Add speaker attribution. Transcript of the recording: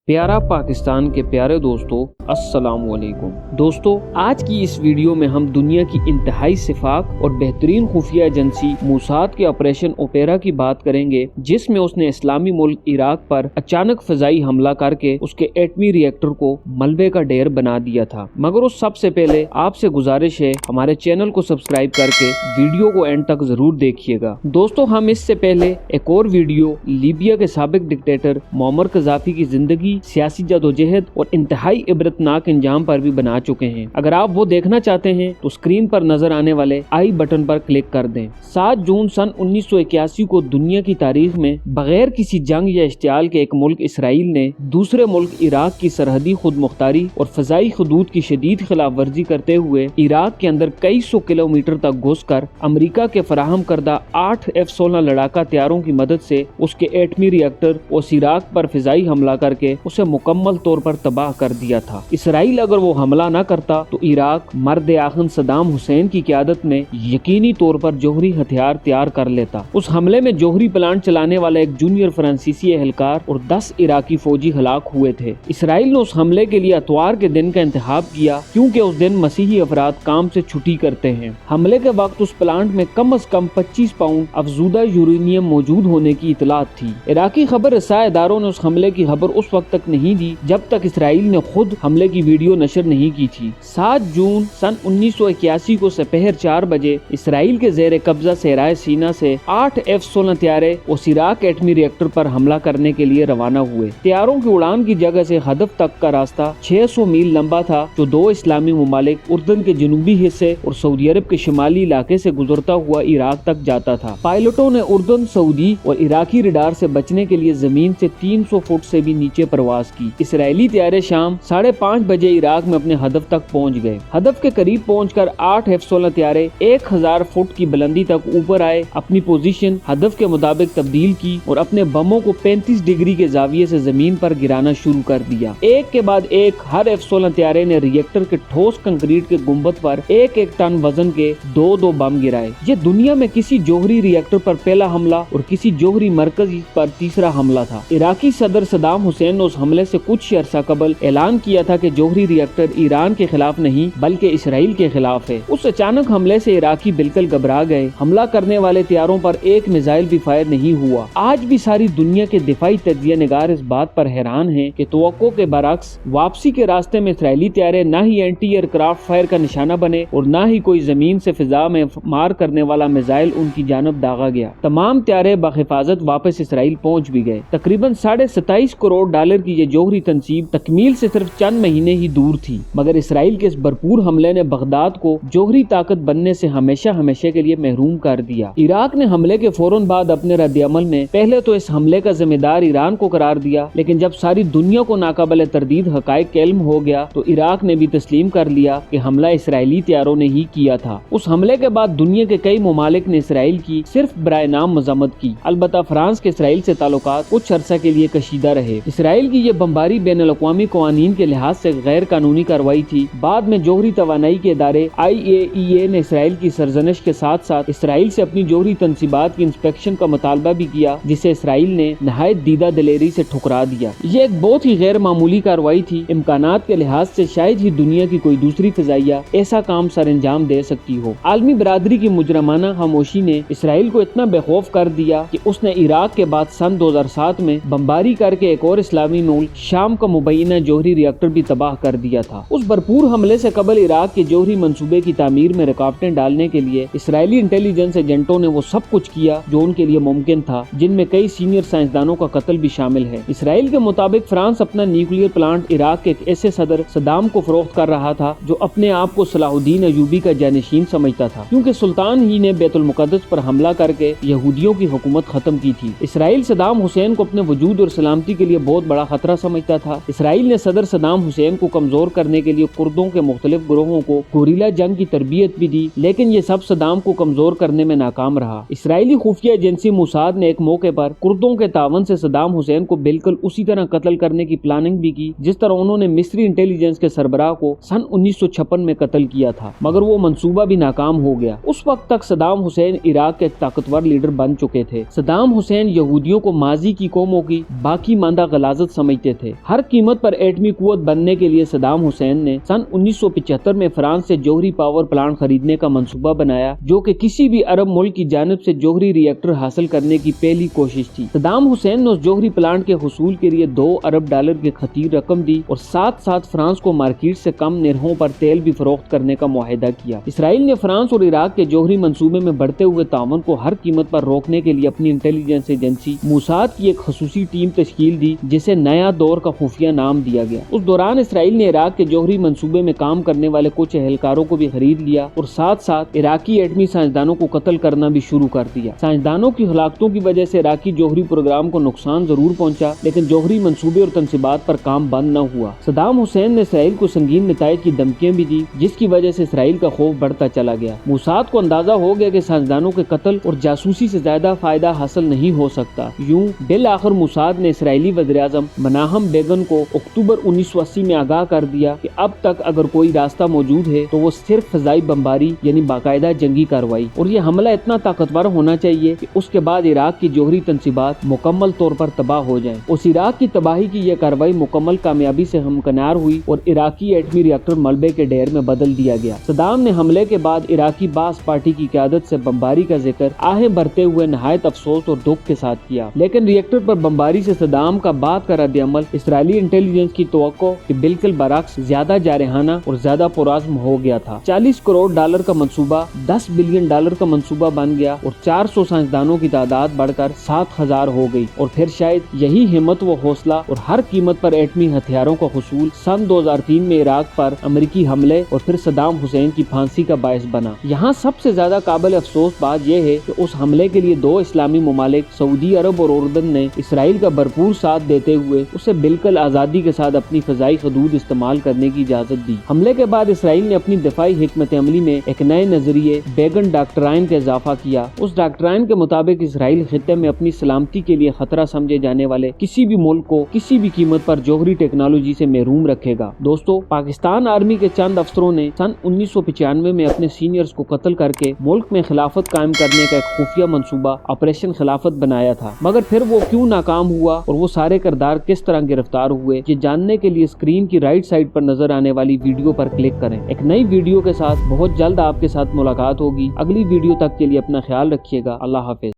Speaker 1: प्यारा पाकिस्तान के प्यारे दोस्तों, अस्सलाम वालेकुम। दोस्तों, आज की इस वीडियो में हम दुनिया की इंतहाई सिफाक और बेहतरीन खुफिया एजेंसी मोसाद के ऑपरेशन ओपेरा की बात करेंगे, जिसमें उसने इस्लामी मुल्क इराक पर अचानक फजाई हमला करके उसके एटमी रिएक्टर को मलबे का ढेर बना दिया था। मगर उस सबसे पहले आपसे गुजारिश है, हमारे चैनल को सब्सक्राइब करके वीडियो को एंड तक जरूर देखिएगा। दोस्तों, हम इससे पहले एक और वीडियो लीबिया के साबिक डिक्टेटर मुअम्मर कज़ाफ़ी की जिंदगी, सियासी जदोजहद और इंतहाई इबरतनाक इंजाम पर भी बना चुके हैं। अगर आप वो देखना चाहते हैं तो स्क्रीन पर नजर आने वाले आई बटन पर क्लिक कर दें। 7 जून सन 1981 को दुनिया की तारीख में बगैर किसी जंग या इश्तियाल के एक मुल्क इसराइल ने दूसरे मुल्क इराक की सरहदी खुद मुख्तारी और फजाई हदूद की शदीद खिलाफ वर्जी करते हुए इराक के अंदर कई सौ किलोमीटर तक घुसकर अमेरिका के फराहम करदा 8 F-16 लड़ाका तैयारों की मदद से उसके एटमी रिएक्टर और इराक पर फिजाई हमला करके उसे मुकम्मल तौर पर तबाह कर दिया था। इसराइल अगर वो हमला न करता तो इराक मर्द आखिर सदाम हुसैन की क़यादत में यकीनी तौर पर जौहरी हथियार तैयार कर लेता। उस हमले में जौहरी प्लांट चलाने वाला एक जूनियर फ्रांसीसी एहलकार और 10 इराकी फौजी हलाक हुए थे। इसराइल ने उस हमले के लिए इतवार के दिन का इंतखाब किया, क्योंकि उस दिन मसीही अफराद काम से छुट्टी करते हैं। हमले के वक्त उस प्लांट में कम से कम 25 पाउंड अफजूदा यूरेनियम मौजूद होने की इतलात थी। इराकी खबर रसाए इदारों ने उस हमले की खबर उस वक्त तक नहीं दी जब तक इसराइल ने खुद हमले की वीडियो नशर नहीं की थी। 7 जून सन 1981 को दोपहर 4 बजे इसराइल के जेर कब्जा सहराए सीना से 8 F-16 तैयारे और इराक एटमी रिएक्टर पर हमला करने के लिए रवाना हुए। तैयारों की उड़ान की जगह से हदफ तक का रास्ता 600 मील लंबा था, जो 2 इस्लामी ममालिक उर्दन के जनूबी हिस्से और सऊदी अरब के शिमाली इलाके से गुजरता हुआ इराक तक जाता था। पायलटों ने उर्दन, सऊदी और इराकी रडार से बचने के लिए जमीन से 300 फुट से भी नीचे परवाज की। इसराइली तैयारे शाम 5:30 बजे इराक में अपने हदफ तक पहुंच गए। हदफ के करीब पहुंचकर 8 F-16 तैयारे 1000 फुट की बुलंदी तक ऊपर आए, अपनी पोजीशन हदफ के मुताबिक तब्दील की और अपने बमों को 35 डिग्री के जाविये से जमीन पर गिराना शुरू कर दिया। एक के बाद एक हर F-16 तैयारे ने रिएक्टर के ठोस कंक्रीट के गुंबद पर 1-1 टन वजन के 2-2 बम गिराए। ये दुनिया में किसी जौहरी रिएक्टर पर पहला हमला और किसी जौहरी मरकज पर तीसरा हमला था। इराकी सदर सदाम हुसैन ने उस हमले से कुछ अरसा कबल ऐलान किया था कि जौहरी रिएक्टर ईरान के खिलाफ नहीं बल्कि इसराइल के खिलाफ है। उस अचानक हमले से इराकी बिल्कुल घबरा गए। हमला करने वाले तैयारों पर एक मिसाइल भी फायर नहीं हुआ। आज भी सारी दुनिया के दिफाई तज्जिया निगार इस बात पर हैरान हैं कि तवक्को के बरक्स वापसी के रास्ते में इसराइली तैयारे न ही एंटी एयरक्राफ्ट फायर का निशाना बने और न ही कोई जमीन से फिजा में मार करने वाला मिसाइल उनकी जानब दागा गया। तमाम तैयारे बहिफाजत वापस इसराइल पहुँच भी गए। तकरीबन $27.5 करोड़ की ये जौहरी तंसीब तकमील से सिर्फ चंद महीने ही दूर थी, मगर इसराइल के इस भरपूर हमले ने बगदाद को जौहरी ताकत बनने से हमेशा हमेशा के लिए महरूम कर दिया। इराक ने हमले के फौरन बाद अपने रद्द-ए-अमल में पहले तो इस हमले का जिम्मेदार ईरान को करार दिया, लेकिन जब सारी दुनिया को नाकाबिले तरदीद हकायक का इल्म हो गया तो इराक ने भी तस्लीम कर लिया कि हमला इसराइली तैयारों ने ही किया था। उस हमले के बाद दुनिया के कई ममालिक ने इसराइल की सिर्फ बराए नाम मजम्मत की। अलबत्ता फ्रांस के इसराइल से ताल्लुकात कुछ अरसा के लिए कशीदा रहे। इसराइल की ये बमबारी बैनुल अक़वामी क़वानीन के लिहाज से गैर कानूनी कार्रवाई थी। बाद में जौहरी तवानाई के इदारे IAEA ने इसराइल की सरजनिश के साथ साथ इसराइल से अपनी जौहरी तंसीबात की इंस्पेक्शन का मुतालबा भी किया, जिसे इसराइल ने नहायत दीदा दिलेरी से ठुकरा दिया। ये एक बहुत ही गैर मामूली कार्रवाई थी। इम्कानात के लिहाज से शायद ही दुनिया की कोई दूसरी फिजाइया ऐसा काम सर अंजाम दे सकती हो। आलमी बरादरी की मुजरमाना खामोशी ने इसराइल को इतना बेखौफ कर दिया कि उसने इराक के बाद सन 2007 में बमबारी करके एक और इस्लामी मुल्क शाम का मुबैना जौहरी रिएक्टर भी तबाह कर दिया था। उस भरपूर हमले से कबल इराक के जौहरी मंसूबे की तामीर में रुकावटें डालने के लिए इसराइली इंटेलिजेंस एजेंटों ने वो सब कुछ किया जो उनके लिए मुमकिन था, जिनमें कई सीनियर साइंसदानों का कत्ल भी शामिल है। इसराइल के मुताबिक फ्रांस अपना न्यूक्लियर प्लांट इराक के एक ऐसे सदर सदाम को फरोख्त कर रहा था जो अपने आप को सलाहुद्दीन अयूबी का जानशीन समझता था, क्योंकि सुल्तान ही ने बैतुल मुक़द्दस पर हमला करके यहूदियों की हुकूमत खत्म की थी। इसराइल सदाम हुसैन को अपने वजूद और सलामती के लिए बहुत बड़ा खतरा समझता था। इसराइल ने सदर सदाम हुसैन को कमजोर करने के लिए कुर्दों के मुख्तलिफ ग्रोहों को गोरिल्ला जंग की तरबियत भी दी, लेकिन ये सब सदाम को कमजोर करने में नाकाम रहा। इसराइली खुफिया एजेंसी मोसाद ने एक मौके पर कुर्दों के तावन से सदाम हुसैन को बिल्कुल उसी तरह कत्ल करने की प्लानिंग भी की जिस तरह उन्होंने मिस्री इंटेलिजेंस के सरबराह को सन 1956 में कत्ल किया था, मगर वो मंसूबा भी नाकाम हो गया। उस वक्त तक सदाम हुसैन इराक के एक ताकतवर लीडर बन चुके थे। सदाम हुसैन यहूदियों को माजी की कौमों की बाकी मांदा गलाजत समझते थे। हर कीमत पर एटमी कुव्वत बनने के लिए सद्दाम हुसैन ने सन 1975 में फ्रांस से जौहरी पावर प्लांट खरीदने का मंसूबा बनाया, जो कि किसी भी अरब मुल्क की जानिब से जौहरी रिएक्टर हासिल करने की पहली कोशिश थी। सद्दाम हुसैन ने उस जौहरी प्लांट के हुसूल के लिए $2 अरब की खतीर रकम दी और साथ साथ फ्रांस को मार्केट से कम निरहों पर तेल भी फरोख्त करने का मुआहिदा किया। इसराइल ने फ्रांस और इराक के जौहरी मंसूबे में बढ़ते हुए ताउन को हर कीमत पर रोकने के लिए अपनी इंटेलिजेंस एजेंसी मूसाद की एक खसूसी टीम तश्कील दी, जिसे नया दौर का खुफिया नाम दिया गया। उस दौरान इसराइल ने इराक के जौहरी मंसूबे में काम करने वाले कुछ एहलकारों को भी खरीद लिया और साथ साथ इराकी एटमी साइंसदानों को कत्ल करना भी शुरू कर दिया। साइंसदानों की हलाकतों की वजह से इराकी जौहरी प्रोग्राम को नुकसान जरूर पहुंचा, लेकिन जौहरी मंसूबे और तनसीबात पर काम बंद न हुआ। सद्दाम हुसैन ने इसराइल को संगीन नताइज की धमकियां भी दी, जिसकी वजह से इसराइल का खौफ बढ़ता चला गया। मूसाद को अंदाजा हो गया कि साइंसदानों के कत्ल और जासूसी से ज्यादा फायदा हासिल नहीं हो सकता। यूं बिल आखिर मूसाद ने इसराइली वज़ीर-ए-आज़म मनाहम बेगन को अक्टूबर 1980 में आगाह कर दिया कि अब तक अगर कोई रास्ता मौजूद है तो वो सिर्फ फजाई बमबारी यानी बाकायदा जंगी कार्रवाई, और ये हमला इतना ताकतवर होना चाहिए कि उसके बाद इराक की जौहरी तनसीबात मुकम्मल तौर पर तबाह हो जाएं। उस इराक की तबाही की यह कार्रवाई मुकम्मल कामयाबी से हमकिनार हुई और इराकी एटमी रिएक्टर मलबे के ढेर में बदल दिया गया। सद्दाम ने हमले के बाद इराकी बास पार्टी की क़यादत से बमबारी का जिक्र आहें भरते हुए नहायत अफसोस और दुख के साथ किया, लेकिन रिएक्टर पर बमबारी से सद्दाम का बाद का रद्द-ए-अमल इसराइली इंटेलिजेंस की तवक्को के बिल्कुल बरअक्स ज्यादा जारहाना और ज्यादा पुरअज़्म हो गया था। $40 करोड़ का मंसूबा $10 बिलियन का मंसूबा बन गया और 400 साइंसदानों की तादाद बढ़कर 7000 हो गई। और फिर शायद यही हिम्मत व हौसला और हर कीमत पर एटमी हथियारों का हुसूल सन 2003 में इराक पर अमेरिकी हमले और फिर सद्दाम हुसैन की फांसी का बायस बना। यहाँ सबसे ज्यादा काबिल अफसोस बात यह है कि उस हमले के लिए 2 इस्लामी ममालिक सऊदी अरब और उर्दन ने इसराइल का भरपूर साथ देते हुए उसे बिल्कुल आजादी के साथ अपनी फजाई हदूद इस्तेमाल करने की इजाजत दी। हमले के बाद इसराइल ने अपनी दिफाई हिकमत अमली में एक नए नजरिए बेगन डॉक्ट्राइन का इजाफा किया। उस डॉक्ट्राइन के मुताबिक इसराइल खित्ते में अपनी सलामती के लिए खतरा समझे जाने वाले किसी भी मुल्क को किसी भी कीमत पर जौहरी टेक्नोलॉजी से महरूम रखेगा। दोस्तों, पाकिस्तान आर्मी के चंद अफसरों ने सन 1995 में अपने सीनियर्स को कत्ल करके मुल्क में खिलाफत कायम करने का एक खुफिया मंसूबा ऑपरेशन खिलाफत बनाया था, मगर फिर वो क्यों नाकाम हुआ और वो सारे किरदार किस तरह गिरफ्तार हुए, ये जानने के लिए स्क्रीन की राइट साइड पर नजर आने वाली वीडियो पर क्लिक करें। एक नई वीडियो के साथ बहुत जल्द आपके साथ मुलाकात होगी। अगली वीडियो तक के लिए अपना ख्याल रखिएगा। अल्लाह हाफिज।